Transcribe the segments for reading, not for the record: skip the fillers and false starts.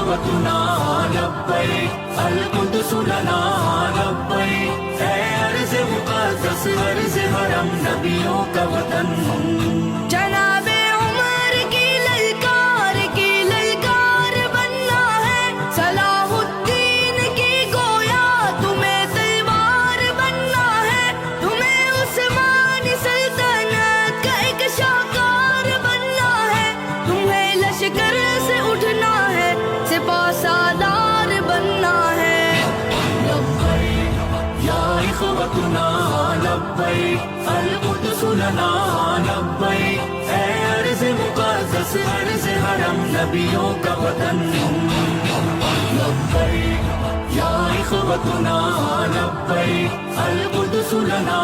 إخوتنا لبيك القدس لنا لبيك اے ارض مقدس ارض حرم نبیوں کا وطن جناب عمر کی للکار بننا ہے صلاح الدین کی گویا تمہیں تلوار بننا ہے تمہیں عثمانی سلطنت کا ایک شاہکار بننا ہے تمہیں لشکر سے اٹھنا ہے سپاہ سالار بننا ہے یا إخوتنا لبيك القدس لنا لبيك اے ارض مقدس ارض حرم نبیوں کا وطن لبيك یا إخوتنا لبيك القدس لنا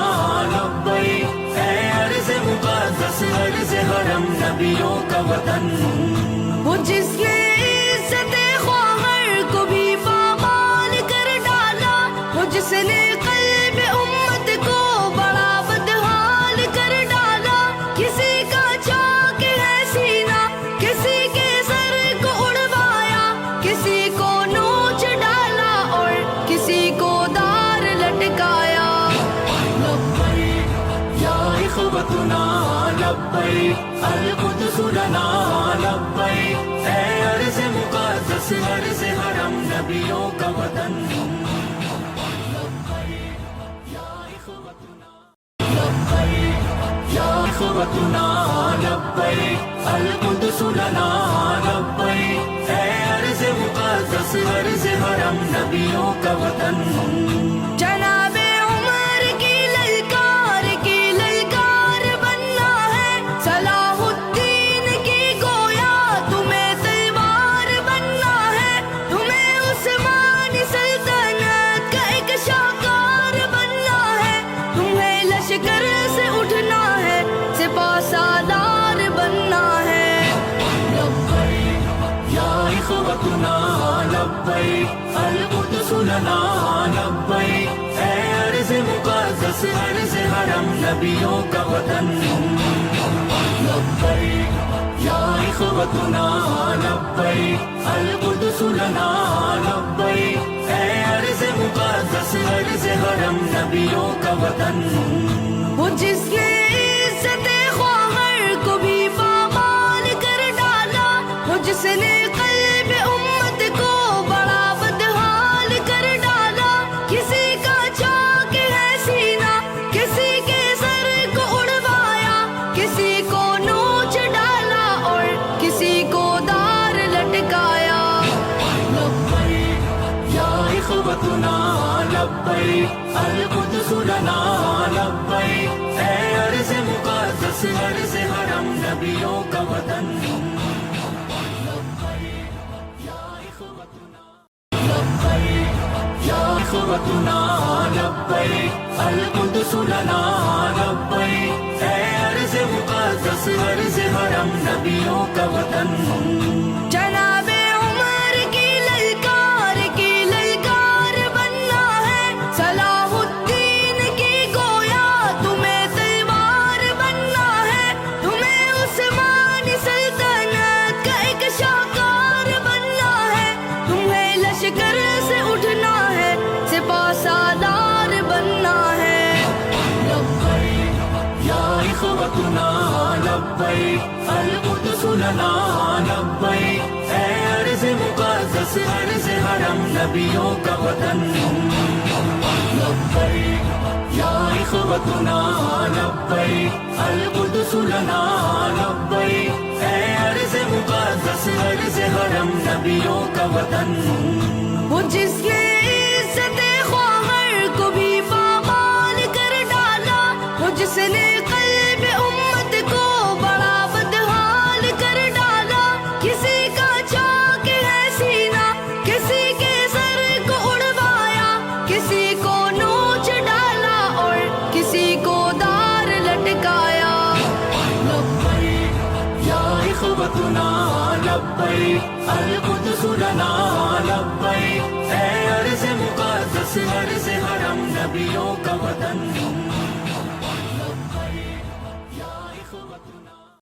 لبيك اے ارض مقدس ارض حرم نبیوں کا وطن وہ جس نے عزت خواہر کو بھی پامال کر ڈالا وہ جس نے قلب امت کو بڑا بدحال کر ڈالا کسی کا چاک ہے سینہ کسی کے سر کو اڑوایا کسی کو نوچ ڈالا اور کسی کو دار لٹکایا یا إخوتنا لبيك القدس لنا لبيك اے ارض مقدس ارض حرم نبیوں کا وطن یا إخوتنا لبيك القدس لنا لبيك اے ارض مقدس ارض حرم نبیوں کا وطن جناب عمر کی للکار بننا ہے صلاح الدین کی گویا تمہیں تلوار بننا ہے تمہیں عثمانی سلطنت کا ایک شاہکار بننا ہے تمہیں لشکر سے اٹھنا ہے سپاہ سالار بننا ہے یا إخوتنا لبيك القدس لنا لبيك اے ارض مقدس ارض حرم نبیوں کا وطن یا إخوتنا لبيك القدس لنا لبيك اے ارض مقدس ارض حرم نبیوں کا وطن وہ جس نے عزت خواہر کو بھی پامال کر ڈالا وہ جس نے قلب امت کو بڑا بدحال کر ڈالا کسی کا چاک ہے سینہ کسی کے سر کو اڑوایا کسی کو نوچ ڈالا اور کسی کو دار لٹکایا یا إخوتنا لبيك القدس لنا لبيك اے ارض مقدس ارض حرم نبیوں کا وطن یا إخوتنا لبيك القدس لنا لبيك اے ارض مقدس ارض حرم نبیوں کا وطن جناب عمر کی للکار بننا ہے صلاح الدین کی گویا تمہیں تلوار بننا ہے تمہیں عثمانی سلطنت کا ایک شاہکار بننا ہے تمہیں لشکر سے اٹھنا ہے سپاہ سالار بننا ہے یا إخوتنا لبيك القدس لنا لبيك اے ارض مقدس ارض حرم نبیوں کا وطن یا إخوتنا لبيك القدس لنا لبيك اے ارض مقدس ارض حرم نبیوں کا وطن وہ جس نے عزت خواہر کو بھی پامال کر ڈالا وہ جس نے قلب امت کو بڑا بدحال کر ڈالا کسی کا چاک ہے سینہ کسی کے سر کو اڑوایا کسی کو نوچ ڈالا اور کسی کو دار لٹکایا یا إخوتنا لبيك القدس لنا لبيك اے ارض مقدس ارض حرم نبیوں کا وطن